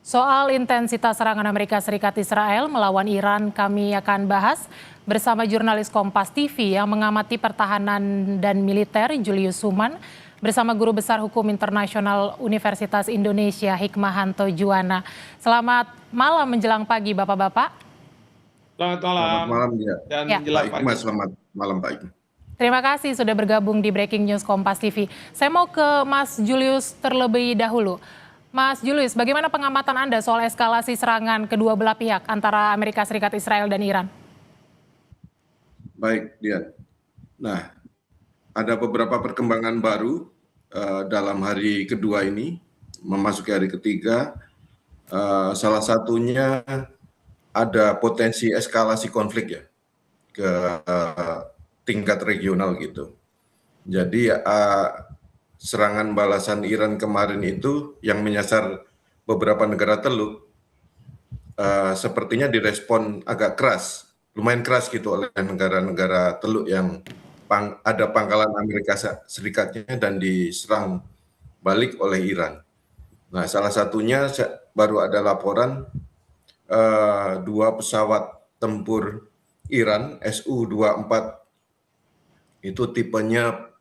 Soal intensitas serangan Amerika Serikat Israel melawan Iran kami akan bahas bersama jurnalis Kompas TV yang mengamati pertahanan dan militer Julius Suman bersama Guru Besar Hukum Internasional Universitas Indonesia Hikmahanto Juwana. Selamat malam menjelang pagi Bapak-Bapak. Selamat Selamat malam malam ya. dan Pak menjelang Hikmah, pagi. selamat malam Pak Hikmah. Terima kasih sudah bergabung di Breaking News Kompas TV. Saya mau ke Mas Julius terlebih dahulu. Mas Julius, bagaimana pengamatan Anda soal eskalasi serangan kedua belah pihak antara Amerika Serikat, Israel, dan Iran? Baik, Dian. Nah, ada beberapa perkembangan baru dalam hari kedua ini, memasuki hari ketiga. Salah satunya ada potensi eskalasi konflik ya ke tingkat regional gitu. Jadi serangan balasan Iran kemarin itu yang menyasar beberapa negara Teluk sepertinya direspon agak keras, lumayan keras gitu oleh negara-negara Teluk yang ada pangkalan Amerika Serikatnya dan diserang balik oleh Iran. Nah, salah satunya baru ada laporan 2 pesawat tempur Iran Su-24 itu tipenya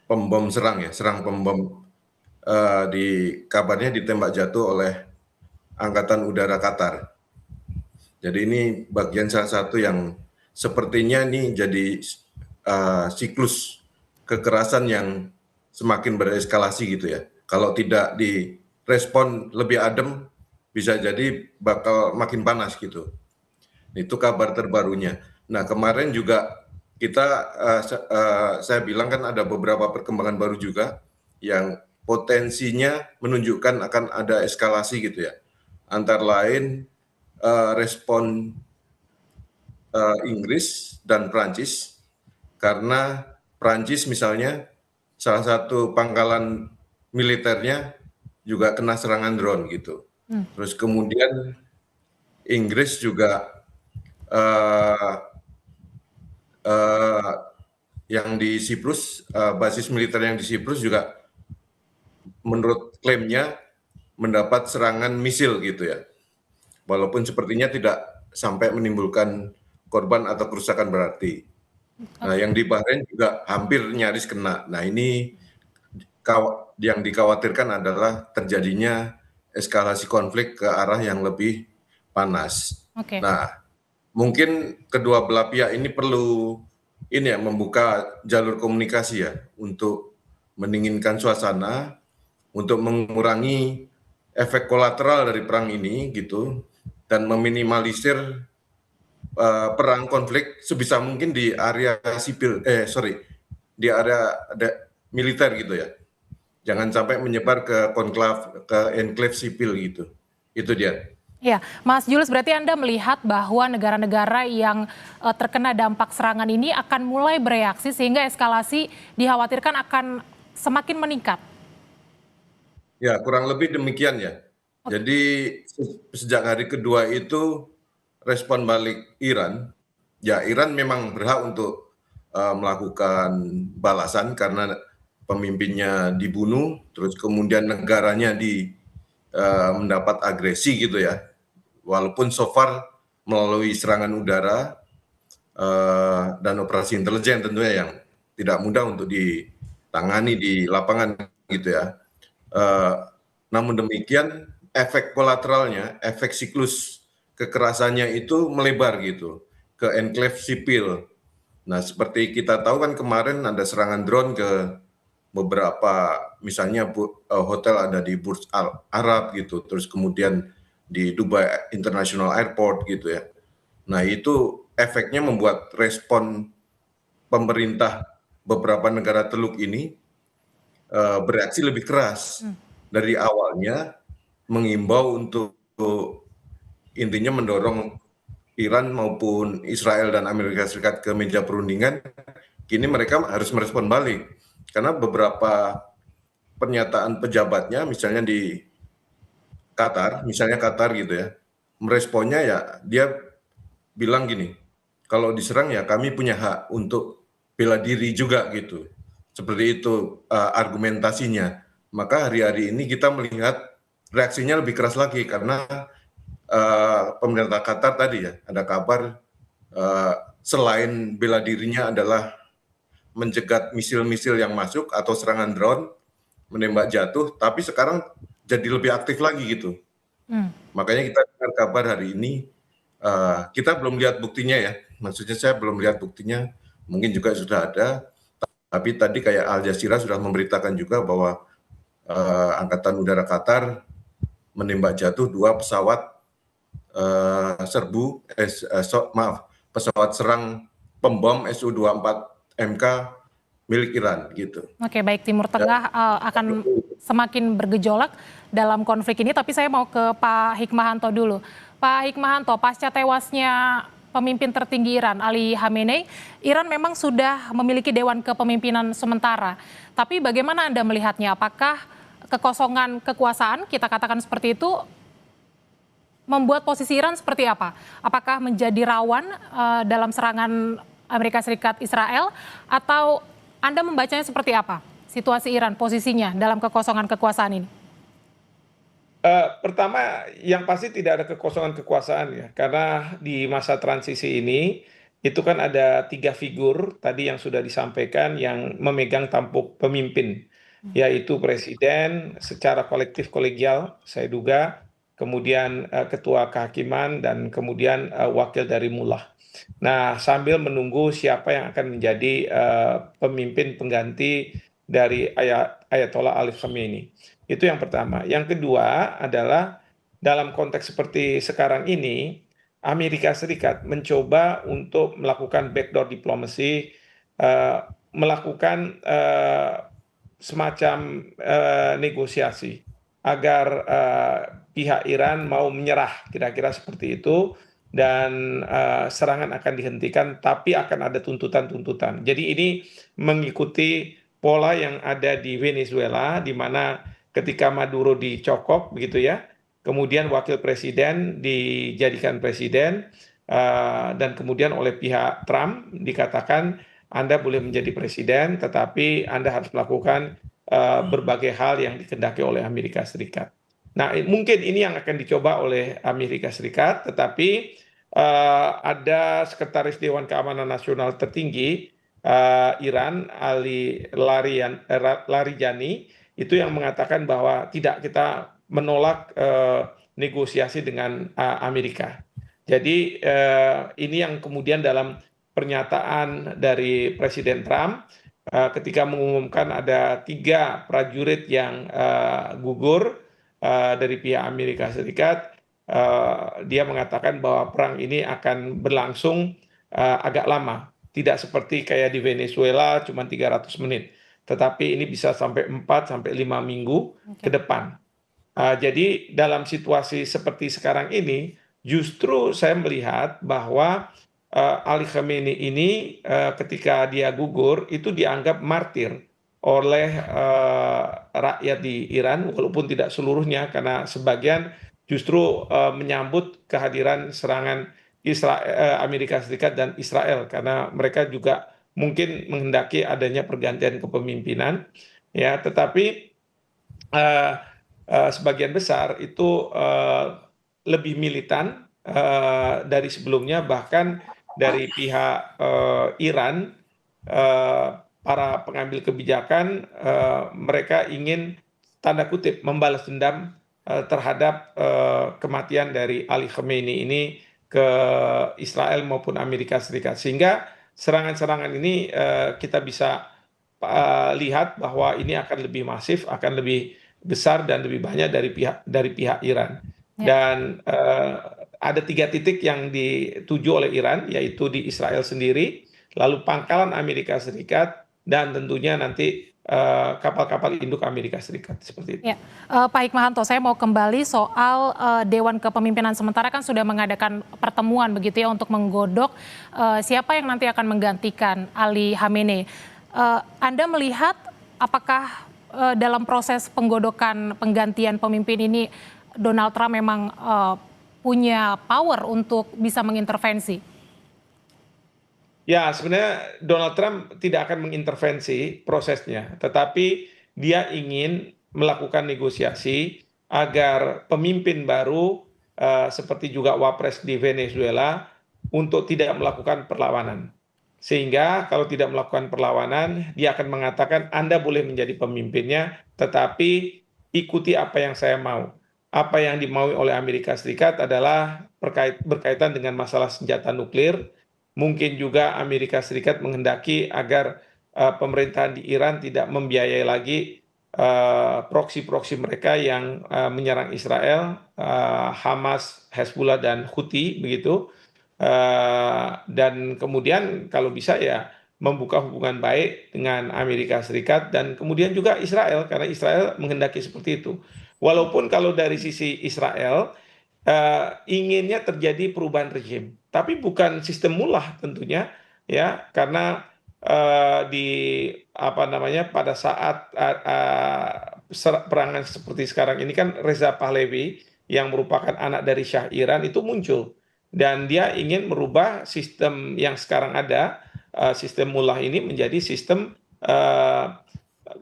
pembom serang ya, serang pembom, kabarnya ditembak jatuh oleh Angkatan Udara Qatar. Jadi ini bagian salah satu yang sepertinya ini jadi siklus kekerasan yang semakin bereskalasi gitu ya. Kalau tidak direspon lebih adem, bisa jadi bakal makin panas gitu. Itu kabar terbarunya. Nah, kemarin juga kita saya bilang kan ada beberapa perkembangan baru juga yang potensinya menunjukkan akan ada eskalasi gitu ya. Antara lain respon Inggris dan Prancis, karena Prancis misalnya salah satu pangkalan militernya juga kena serangan drone gitu. Terus kemudian Inggris juga yang di Siprus, basis militer yang di Siprus juga menurut klaimnya mendapat serangan misil gitu ya. Walaupun sepertinya tidak sampai menimbulkan korban atau kerusakan berarti. Nah, yang di Bahrain juga hampir nyaris kena. Nah, ini yang dikhawatirkan adalah terjadinya eskalasi konflik ke arah yang lebih panas. Oke. Nah, mungkin kedua belah pihak ini perlu membuka jalur komunikasi ya untuk mendinginkan suasana, untuk mengurangi efek kolateral dari perang ini gitu, dan meminimalisir perang konflik sebisa mungkin di area di area militer gitu ya. Jangan sampai menyebar ke enklave sipil gitu. Itu dia. Ya, Mas Julius, berarti Anda melihat bahwa negara-negara yang terkena dampak serangan ini akan mulai bereaksi sehingga eskalasi dikhawatirkan akan semakin meningkat. Ya, kurang lebih demikian ya. Jadi sejak hari kedua itu respon balik Iran, ya Iran memang berhak untuk melakukan balasan karena pemimpinnya dibunuh, terus kemudian negaranya mendapat agresi gitu ya. Walaupun so far melalui serangan udara dan operasi intelijen tentunya yang tidak mudah untuk ditangani di lapangan gitu ya. Namun demikian efek kolateralnya, efek siklus kekerasannya itu melebar gitu ke enklave sipil. Nah, seperti kita tahu kan kemarin ada serangan drone ke beberapa, misalnya hotel ada di Burj Al Arab gitu, terus kemudian di Dubai International Airport gitu ya. Nah, itu efeknya membuat respon pemerintah beberapa negara Teluk ini bereaksi lebih keras. Dari awalnya mengimbau untuk intinya mendorong Iran maupun Israel dan Amerika Serikat ke meja perundingan, kini mereka harus merespon balik. Karena beberapa pernyataan pejabatnya, misalnya di Qatar, gitu ya, meresponnya ya dia bilang gini, kalau diserang ya kami punya hak untuk bela diri juga gitu. Seperti itu argumentasinya. Maka hari-hari ini kita melihat reaksinya lebih keras lagi karena pemerintah Qatar tadi ya ada kabar selain bela dirinya adalah mencegat misil-misil yang masuk atau serangan drone menembak jatuh, tapi sekarang jadi lebih aktif lagi gitu. Hmm. Makanya kita dengar kabar hari ini, kita belum lihat buktinya ya, maksudnya saya belum lihat buktinya, mungkin juga sudah ada, tapi tadi kayak Al Jazeera sudah memberitakan juga bahwa Angkatan Udara Qatar menembak jatuh 2 pesawat pesawat serang pembom Su-24MK milik Iran gitu. Oke, baik, Timur Tengah akan semakin bergejolak dalam konflik ini, tapi saya mau ke Pak Hikmahanto dulu. Pak Hikmahanto, pasca tewasnya pemimpin tertinggi Iran, Ali Khamenei, Iran memang sudah memiliki Dewan Kepemimpinan sementara. Tapi bagaimana Anda melihatnya? Apakah kekosongan kekuasaan, kita katakan seperti itu, membuat posisi Iran seperti apa? Apakah menjadi rawan dalam serangan Amerika Serikat Israel, atau Anda membacanya seperti apa? Situasi Iran, posisinya dalam kekosongan kekuasaan ini? Pertama, yang pasti tidak ada kekosongan kekuasaan ya, karena di masa transisi ini itu kan ada 3 figur tadi yang sudah disampaikan yang memegang tampuk pemimpin, yaitu presiden secara kolektif kolegial, saya duga, kemudian ketua kehakiman dan kemudian wakil dari mullah. Nah, sambil menunggu siapa yang akan menjadi pemimpin pengganti dari Ayatollah Ali Khamenei. Itu yang pertama. Yang kedua adalah dalam konteks seperti sekarang ini, Amerika Serikat mencoba untuk melakukan backdoor diplomacy, melakukan semacam negosiasi agar pihak Iran mau menyerah, kira-kira seperti itu, dan serangan akan dihentikan, tapi akan ada tuntutan-tuntutan. Jadi ini mengikuti pola yang ada di Venezuela, di mana ketika Maduro dicokok, begitu ya, kemudian wakil presiden dijadikan presiden, dan kemudian oleh pihak Trump dikatakan Anda boleh menjadi presiden, tetapi Anda harus melakukan berbagai hal yang dikehendaki oleh Amerika Serikat. Nah, mungkin ini yang akan dicoba oleh Amerika Serikat, tetapi ada Sekretaris Dewan Keamanan Nasional tertinggi Iran, Ali Larijani, itu yang mengatakan bahwa tidak, kita menolak negosiasi dengan Amerika. Jadi ini yang kemudian dalam pernyataan dari Presiden Trump ketika mengumumkan ada 3 prajurit yang gugur dari pihak Amerika Serikat, dia mengatakan bahwa perang ini akan berlangsung agak lama, tidak seperti kayak di Venezuela cuma 300 menit, tetapi ini bisa sampai 4-5 minggu ke depan. Jadi dalam situasi seperti sekarang ini, justru saya melihat bahwa Ali Khamenei ini ketika dia gugur itu dianggap martir oleh rakyat di Iran, walaupun tidak seluruhnya, karena sebagian justru menyambut kehadiran serangan Amerika Serikat dan Israel, karena mereka juga mungkin menghendaki adanya pergantian kepemimpinan, ya. Tetapi sebagian besar itu lebih militan dari sebelumnya, bahkan dari pihak Iran, para pengambil kebijakan, mereka ingin tanda kutip membalas dendam terhadap kematian dari Ali Khamenei ini ke Israel maupun Amerika Serikat, sehingga serangan-serangan ini kita bisa lihat bahwa ini akan lebih masif, akan lebih besar dan lebih banyak dari pihak Iran. Dan ada 3 titik yang dituju oleh Iran, yaitu di Israel sendiri, lalu pangkalan Amerika Serikat, dan tentunya nanti kapal-kapal induk Amerika Serikat, seperti itu. Ya, Pak Hikmahanto, saya mau kembali soal Dewan Kepemimpinan sementara kan sudah mengadakan pertemuan begitu ya untuk menggodok siapa yang nanti akan menggantikan Ali Khamenei. Anda melihat apakah dalam proses penggodokan penggantian pemimpin ini Donald Trump memang punya power untuk bisa mengintervensi? Ya, sebenarnya Donald Trump tidak akan mengintervensi prosesnya, tetapi dia ingin melakukan negosiasi agar pemimpin baru seperti juga Wapres di Venezuela untuk tidak melakukan perlawanan. Sehingga kalau tidak melakukan perlawanan, dia akan mengatakan Anda boleh menjadi pemimpinnya, tetapi ikuti apa yang saya mau. Apa yang dimaui oleh Amerika Serikat adalah berkaitan dengan masalah senjata nuklir. Mungkin juga Amerika Serikat menghendaki agar pemerintahan di Iran tidak membiayai lagi proksi-proksi mereka yang menyerang Israel, Hamas, Hezbollah, dan Houthi begitu. Dan kemudian kalau bisa ya membuka hubungan baik dengan Amerika Serikat dan kemudian juga Israel, karena Israel menghendaki seperti itu. Walaupun kalau dari sisi Israel inginnya terjadi perubahan rezim, tapi bukan sistem mullah tentunya, ya, karena di apa namanya pada saat perangan seperti sekarang ini kan Reza Pahlavi yang merupakan anak dari Syah Iran itu muncul dan dia ingin merubah sistem yang sekarang ada, sistem mullah ini menjadi sistem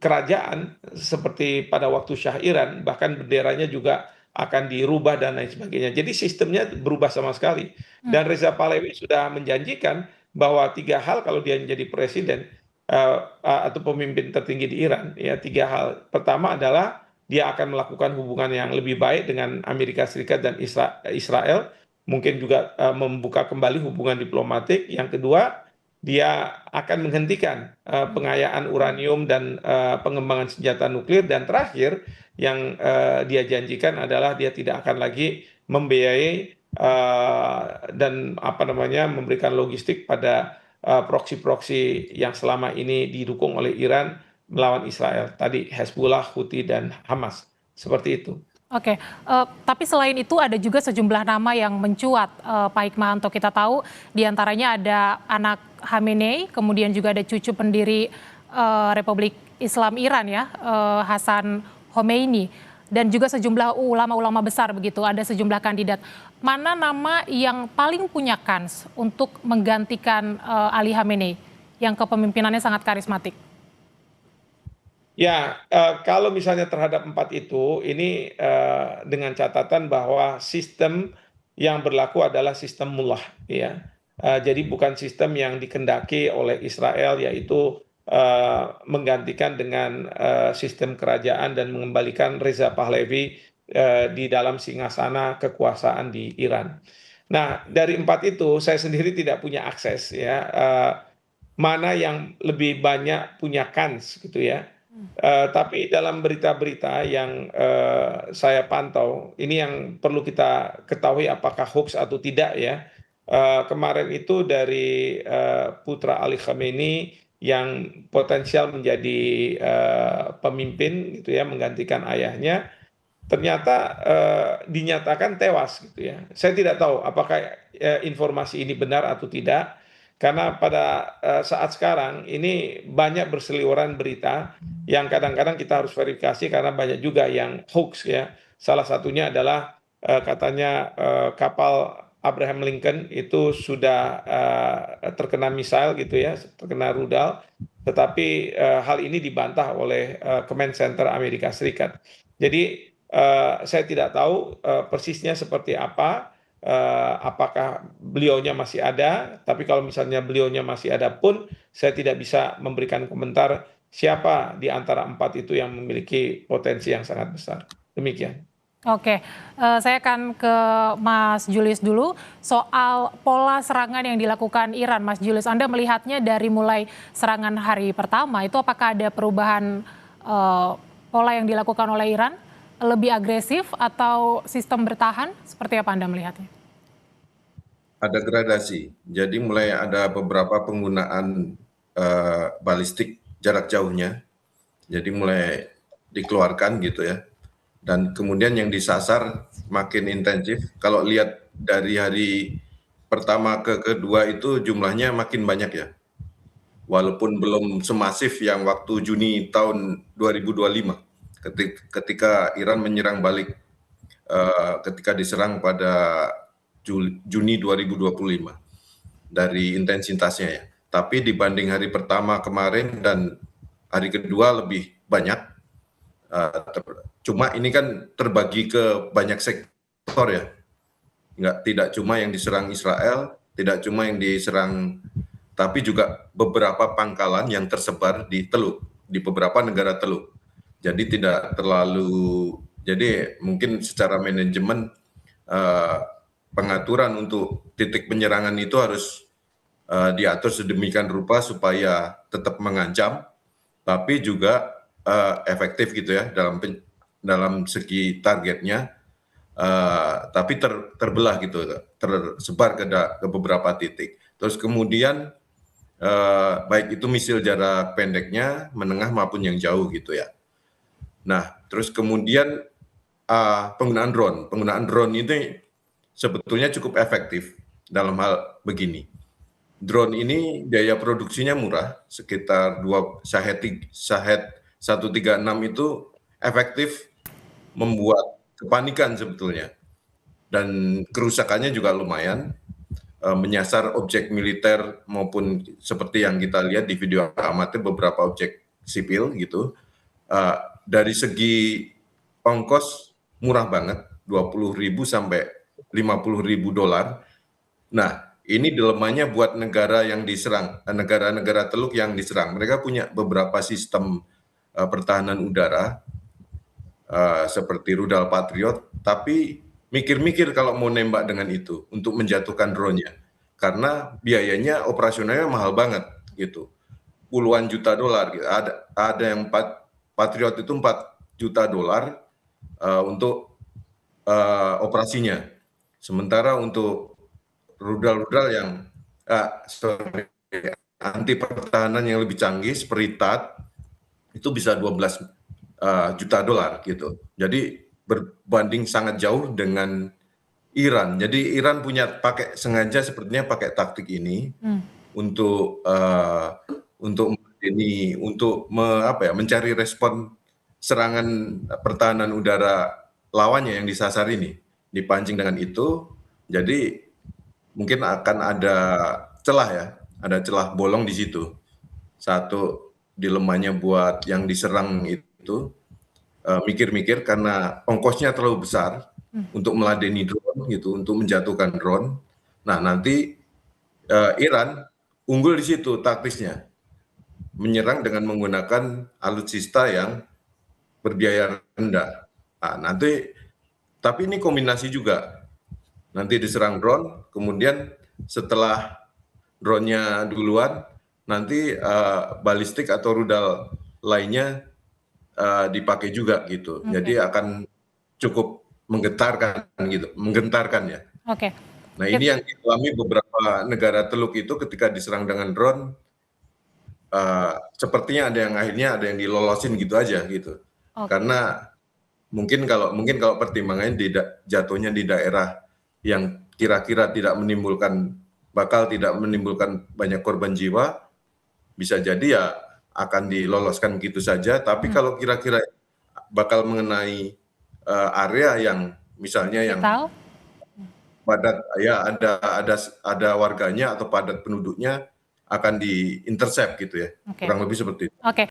kerajaan seperti pada waktu Syah Iran, bahkan benderanya juga akan dirubah dan lain sebagainya. Jadi sistemnya berubah sama sekali. Dan Reza Pahlavi sudah menjanjikan bahwa 3 hal kalau dia menjadi presiden atau pemimpin tertinggi di Iran, ya 3 hal. Pertama adalah dia akan melakukan hubungan yang lebih baik dengan Amerika Serikat dan Israel, mungkin juga membuka kembali hubungan diplomatik. Yang kedua, dia akan menghentikan pengayaan uranium dan pengembangan senjata nuklir. Dan terakhir, yang dia janjikan adalah dia tidak akan lagi membiayai dan apa namanya memberikan logistik pada proksi-proksi yang selama ini didukung oleh Iran melawan Israel. Tadi Hezbollah, Houthi, dan Hamas. Seperti itu. Oke, tapi selain itu ada juga sejumlah nama yang mencuat, Pak Hikmahanto. Kita tahu diantaranya ada anak Khamenei, kemudian juga ada cucu pendiri Republik Islam Iran ya, Hasan Khomeini, dan juga sejumlah ulama-ulama besar begitu, ada sejumlah kandidat. Mana nama yang paling punya kans untuk menggantikan Ali Khamenei yang kepemimpinannya sangat karismatik? Ya, kalau misalnya terhadap 4 itu, ini dengan catatan bahwa sistem yang berlaku adalah sistem mullah, ya. Jadi bukan sistem yang dikendaki oleh Israel, yaitu menggantikan dengan sistem kerajaan dan mengembalikan Reza Pahlavi di dalam singgasana kekuasaan di Iran. Nah, dari 4 itu saya sendiri tidak punya akses, ya. Mana yang lebih banyak punya kans gitu ya. Tapi dalam berita-berita yang saya pantau, ini yang perlu kita ketahui apakah hoax atau tidak ya. Kemarin itu dari putra Ali Khamenei yang potensial menjadi pemimpin gitu ya, menggantikan ayahnya, ternyata dinyatakan tewas gitu ya. Saya tidak tahu apakah informasi ini benar atau tidak. Karena pada saat sekarang ini banyak berseliweran berita yang kadang-kadang kita harus verifikasi karena banyak juga yang hoax ya. Salah satunya adalah katanya kapal Abraham Lincoln itu sudah terkena misil gitu ya, terkena rudal. Tetapi hal ini dibantah oleh Command Center Amerika Serikat. Jadi saya tidak tahu persisnya seperti apa. Apakah beliaunya masih ada, tapi kalau misalnya beliaunya masih ada pun saya tidak bisa memberikan komentar siapa di antara 4 itu yang memiliki potensi yang sangat besar. Demikian. Oke, saya akan ke Mas Julius dulu soal pola serangan yang dilakukan Iran. Mas Julius, Anda melihatnya dari mulai serangan hari pertama itu apakah ada perubahan pola yang dilakukan oleh Iran? Lebih agresif atau sistem bertahan? Seperti apa Anda melihatnya? Ada gradasi. Jadi mulai ada beberapa penggunaan balistik jarak jauhnya. Jadi mulai dikeluarkan gitu ya. Dan kemudian yang disasar makin intensif. Kalau lihat dari hari pertama ke kedua itu jumlahnya makin banyak ya. Walaupun belum semasif yang waktu Juni tahun 2025. Ketika Iran menyerang balik ketika diserang pada Juni 2025 dari intensitasnya ya. Tapi dibanding hari pertama kemarin dan hari kedua lebih banyak Cuma ini kan terbagi ke banyak sektor ya, tidak cuma yang diserang Israel, tidak cuma yang diserang, tapi juga beberapa pangkalan yang tersebar di Teluk, di beberapa negara Teluk. Jadi tidak terlalu, jadi mungkin secara manajemen pengaturan untuk titik penyerangan itu harus diatur sedemikian rupa supaya tetap mengancam, tapi juga efektif gitu ya dalam segi targetnya, tapi terbelah gitu, tersebar ke beberapa titik. Terus kemudian baik itu misil jarak pendeknya, menengah maupun yang jauh gitu ya. Nah, terus kemudian penggunaan drone ini sebetulnya cukup efektif dalam hal begini. Drone ini biaya produksinya murah, sekitar Shahed 136 itu efektif membuat kepanikan sebetulnya. Dan kerusakannya juga lumayan, menyasar objek militer maupun seperti yang kita lihat di video amatir beberapa objek sipil gitu. Dari segi ongkos murah banget, 20.000 sampai 50.000 dolar. Nah, ini dilemahnya buat negara yang diserang, negara-negara Teluk yang diserang. Mereka punya beberapa sistem pertahanan udara seperti rudal Patriot, tapi mikir-mikir kalau mau nembak dengan itu untuk menjatuhkan drone-nya, karena biayanya operasionalnya mahal banget gitu, puluhan juta dolar. Gitu. Ada yang Patriot itu 4 juta dolar untuk operasinya, sementara untuk rudal-rudal yang anti pertahanan yang lebih canggih seperti THAAD itu bisa 12 juta dolar gitu. Jadi berbanding sangat jauh dengan Iran. Jadi Iran sengaja sepertinya pakai taktik ini untuk mencari respon serangan pertahanan udara lawannya yang disasar ini, dipancing dengan itu. Jadi mungkin akan ada celah bolong di situ. Satu dilemanya buat yang diserang itu mikir-mikir karena ongkosnya terlalu besar untuk meladeni drone gitu, untuk menjatuhkan drone. Nah, nanti Iran unggul di situ taktisnya, menyerang dengan menggunakan alutsista yang berbiaya rendah. Nah, tapi ini kombinasi juga. Nanti diserang drone, kemudian setelah drone-nya duluan, nanti balistik atau rudal lainnya dipakai juga gitu. Jadi akan cukup menggentarkan ya. Oke. Nah, ini yang dialami beberapa negara Teluk itu ketika diserang dengan drone, sepertinya ada yang dilolosin gitu aja gitu. Karena mungkin kalau pertimbangannya jatuhnya di daerah yang kira-kira bakal tidak menimbulkan banyak korban jiwa, bisa jadi ya akan diloloskan gitu saja. Tapi kalau kira-kira bakal mengenai area yang misalnya yang padat, ya ada warganya atau padat penduduknya, akan di-intercept gitu ya. Kurang lebih seperti itu. Oke.